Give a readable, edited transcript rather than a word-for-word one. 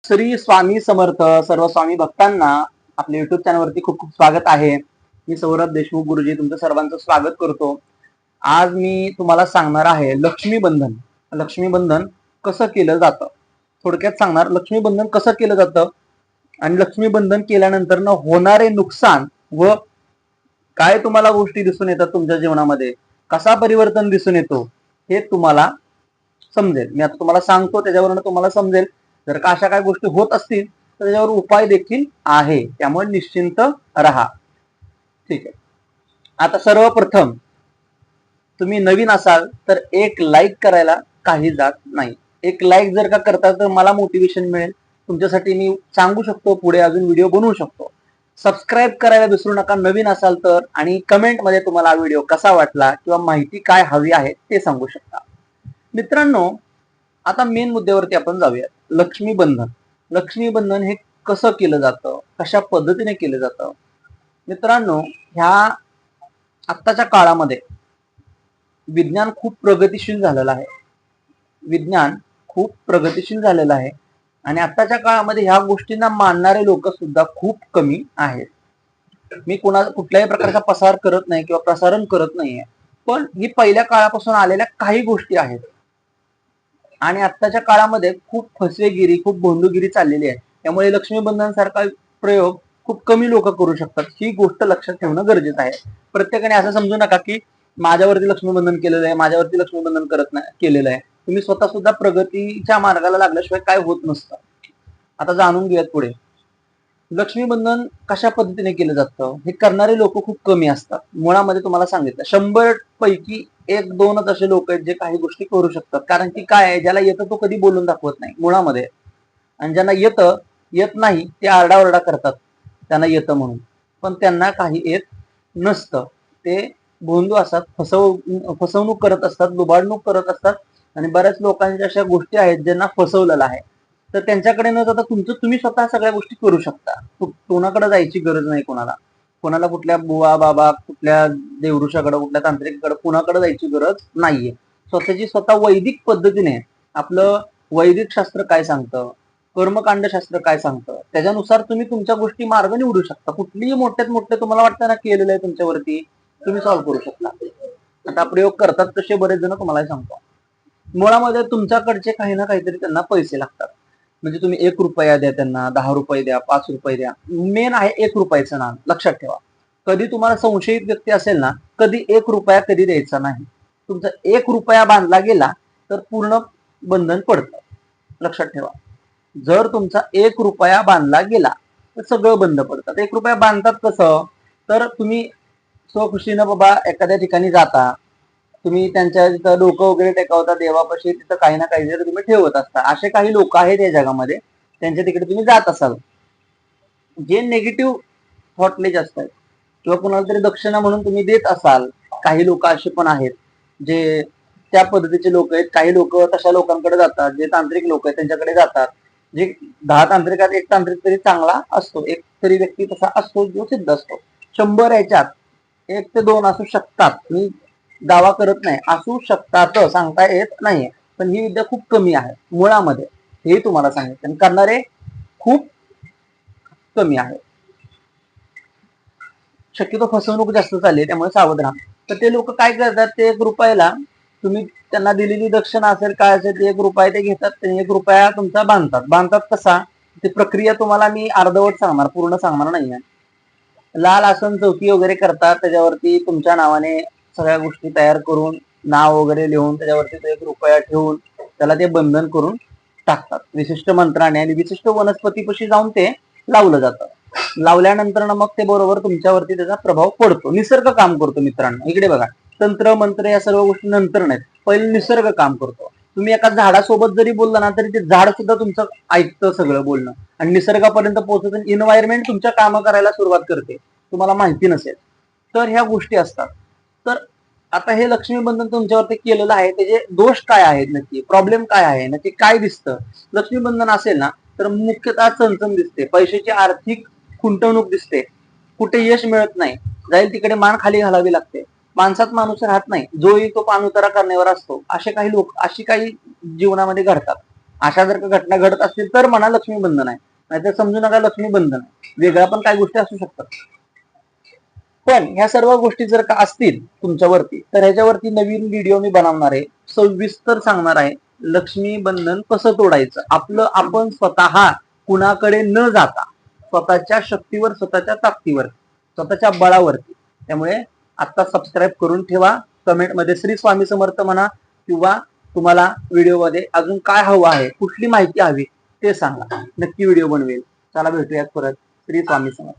श्री स्वामी समर्थ. सर्व स्वामी भक्तांना आपल्या युट्यूब चॅनलवरती खूप खूप स्वागत आहे. मी सौरभ देशमुख गुरुजी तुमचं सर्वांचं स्वागत करतो. आज मी तुम्हाला सांगणार आहे लक्ष्मीबंधन. लक्ष्मीबंधन कसं केलं जातं थोडक्यात सांगणार. लक्ष्मीबंधन कसं केलं जातं आणि लक्ष्मीबंधन केल्यानंतर न होणारे नुकसान व काय तुम्हाला गोष्टी दिसून येतात तुमच्या जीवनामध्ये, कसा परिवर्तन दिसून येतो हे तुम्हाला समजेल. मी आता तुम्हाला सांगतो, त्याच्यावरून तुम्हाला समजेल. जर का अशा काही गोष्टी होत असतील तर त्याच्यावर उपाय देखील आहे, त्यामुळे निश्चिंत राहा. ठीक आहे. आता सर्वप्रथम तुम्ही नवीन असाल तर एक लाईक करायला काही जात नाही. एक लाईक जर का करता तर मला मोटिवेशन मिळेल, तुमच्यासाठी मी सांगू शकतो, पुढे अजून व्हिडिओ बनवू शकतो. सबस्क्राईब करायला विसरू नका नवीन असाल तर, आणि कमेंट मध्ये तुम्हाला हा व्हिडिओ कसा वाटला किंवा माहिती काय हवी आहे ते सांगू शकता. मित्रांनो, आता मेन मुद्द्यावरती आपण जाऊया. लक्ष्मीबंधन. लक्ष्मीबंधन हे कसं केलं जातं, कशा पद्धतीने केलं जातं. मित्रांनो, ह्या आत्ताच्या काळामध्ये विज्ञान खूप प्रगतिशील झालेलं आहे. विज्ञान खूप प्रगतिशील झालेलं आहे आणि आत्ताच्या काळामध्ये ह्या गोष्टींना मानणारे लोक सुद्धा खूप कमी आहेत. मी कुठल्याही प्रकारचा पसार करत नाही किंवा प्रसारण करत नाहीये, पण ही पहिल्या काळापासून आलेल्या काही गोष्टी आहेत आणि आत्ताच्या काळामध्ये खूप फसवेगिरी, खूप भोंदूगिरी चाललेली आहे. त्यामुळे लक्ष्मीबंधन सारखा प्रयोग खूप कमी लोक करू शकतात. ही गोष्ट लक्षात ठेवणं गरजेचं आहे. प्रत्येकाने असं समजू नका की माझ्यावरती लक्ष्मीबंधन केलेलं आहे, माझ्यावरती लक्ष्मीबंधन करत नाही केलेलं आहे. तुम्ही स्वतः सुद्धा प्रगतीच्या मार्गाला लागल्याशिवाय काय होत नसतं. आता जाणून घेऊयात पुढे लक्ष्मीबंधन कशा पद्धतीने केलं जातं. हे करणारे लोक खूप कमी असतात. मुळामध्ये तुम्हाला सांगितलं 100 पैकी 1-2च असे लोक आहेत जे काही गोष्टी करू शकतात. कारण की काय आहे, ज्याला येतं तो कधी बोलून दाखवत नाही मुळामध्ये, आणि ज्यांना येत नाही ते आरडाओरडा करतात त्यांना येतं म्हणून, पण त्यांना काही येत नसतं. ते भोंदू असतात, फसवणूक करत असतात, लुबाडणूक करत असतात. आणि बऱ्याच लोकांच्या अशा गोष्टी आहेत ज्यांना फसवलेलं आहे. तर त्यांच्याकडे न जाता तुम्ही स्वतः सगळ्या गोष्टी करू शकता. कोणाकडे जायची गरज नाही. कोणाला कुठल्या बुवा बाबा, कुठल्या देवऋषाकडे, कुठल्या तांत्रिकाकडे, कुणाकडे जायची गरज नाहीये. स्वतःची स्वतः वैदिक पद्धतीने आपलं वैदिक शास्त्र काय सांगतं, कर्मकांड शास्त्र काय सांगतं, त्याच्यानुसार तुम्ही तुमच्या गोष्टी मार्ग निवडू शकता. कुठलीही मोठ्यात मोठे तुम्हाला वाटतं ना केलेलं आहे तुमच्यावरती, तुम्ही सॉल्व्ह करू शकता. आता प्रयोग करतात तसे बरेच जण तुम्हाला सांगतो. मुळामध्ये तुमच्याकडचे काही ना काहीतरी त्यांना पैसे लागतात. म्हणजे तुम्ही 1 रुपया द्या त्यांना, 10 रुपये द्या, 5 रुपये द्या. मेन आहे 1 रुपयाचं नाण. लक्षात ठेवा, कधी तुम्हाला संशयित व्यक्ती असेल ना, कधी 1 रुपया कधी द्यायचा नाही. तुमचा 1 रुपया बांधला गेला तर पूर्ण बंधन पडतं. लक्षात ठेवा, जर तुमचा 1 रुपया बांधला गेला तर सगळं बंद पडतं. 1 रुपया बांधतात कसं, तर तुम्ही स्वखुशीनं बाबा एखाद्या ठिकाणी जाता, तुम्ही त्यांच्या तिथं डोकं वगैरे टेकवता देवापाशी, तिथं काही ना काही जरी तुम्ही ठेवत असता. असे काही लोक आहेत या जगामध्ये, त्यांच्या तिकडे तुम्ही जात असाल जे निगेटिव्ह थॉटले जास्त आहेत, किंवा कुणाला तरी दक्षिणा म्हणून तुम्ही देत असाल. काही लोक असे पण आहेत जे त्या पद्धतीचे लोक आहेत. काही लोक तशा लोकांकडे जातात जे तांत्रिक लोक आहेत, त्यांच्याकडे जातात. जे 10 तांत्रिकात 1 तांत्रिक तरी चांगला असतो, एक तरी व्यक्ती तसा असतो जो सिद्ध असतो. 100 याच्यात 1 ते 2 असू शकतात. मी दावा करत नाही, असू शकतात, सांगता येत नाहीये. पण ही विद्या खूप कमी आहे मुळामध्ये, हे तुम्हाला सांगितलं. करणारे खूप कमी आहे. शक्यतो फसवणूक जास्त चालली, त्यामुळे सावध राहा. तर ते लोक काय करतात, ते 1 रुपयाला तुम्ही त्यांना दिलेली दक्षिणा असेल काय असेल, ते 1 रुपया ते घेतात. ते 1 रुपया तुमचा बांधतात कसा, ती प्रक्रिया तुम्हाला मी अर्धवट सांगणार, पूर्ण सांगणार नाहीये. लाल आसन चौकी वगैरे करतात, त्याच्यावरती तुमच्या नावाने सगळ्या गोष्टी तयार करून, नाव वगैरे लिहून, त्याच्यावरती तो 1 रुपया ठेवून त्याला ते बंधन करून टाकतात विशिष्ट मंत्राने, आणि विशिष्ट वनस्पतीपाशी जाऊन ते लावलं जातं. लावल्यानंतर मग ते बरोबर तुमच्यावरती त्याचा प्रभाव पडतो. निसर्ग काम करतो मित्रांनो. इकडे बघा, तंत्र मंत्र या सर्व गोष्टी नंतर नाहीत, पहिले निसर्ग काम करतो. तुम्ही एका झाडासोबत जरी बोलला ना तरी ते झाड सुद्धा तुमचं ऐकतं सगळं बोलणं, आणि निसर्गापर्यंत पोहोचतं. एन्व्हायरमेंट तुमच्या काम करायला सुरुवात करते, तुम्हाला माहिती नसेल तर. ह्या गोष्टी असतात. तर आता हे लक्ष्मीबंधन तुमच्यावरती केलेलं आहे, त्याचे दोष काय आहेत नक्की, प्रॉब्लेम काय आहे नक्की, काय दिसतं. लक्ष्मीबंधन असेल ना तर मुख्यतः चणचण दिसते, पैशाची आर्थिक खुंटवणूक दिसते, कुठे यश मिळत नाही, जाईल तिकडे मान खाली घालावी लागते, माणसात माणूस राहत नाही, जो येईल तो पान उतारा करण्यावर असतो. असे काही लोक, अशी काही जीवनामध्ये घडतात. अशा जर का घटना घडत असतील तर म्हणा लक्ष्मी बंधन आहे, नाहीतर समजू नका लक्ष्मी बंधन आहे. वेगळ्या पण काही गोष्टी असू शकतात. पण ह्या सर्व गोष्टी जर का असतील तुमच्यावरती तर ह्याच्यावरती नवीन व्हिडिओ मी बनवणार आहे, सविस्तर सांगणार आहे लक्ष्मी बंधन कसं तोडायचं. आपलं आपण स्वतः कुणाकडे न जाता स्वतःच्या शक्तीवर, स्वतःच्या ताकदीवर, स्वतःच्या बळावरती. त्यामुळे आता सबस्क्राईब करून ठेवा. कमेंटमध्ये श्री स्वामी समर्थ म्हणा किंवा तुम्हाला व्हिडिओमध्ये अजून काय हवं आहे, कुठली माहिती हवी ते सांगा, नक्की व्हिडिओ बनवेल. चला भेटूयात परत. श्री स्वामी समर्थ.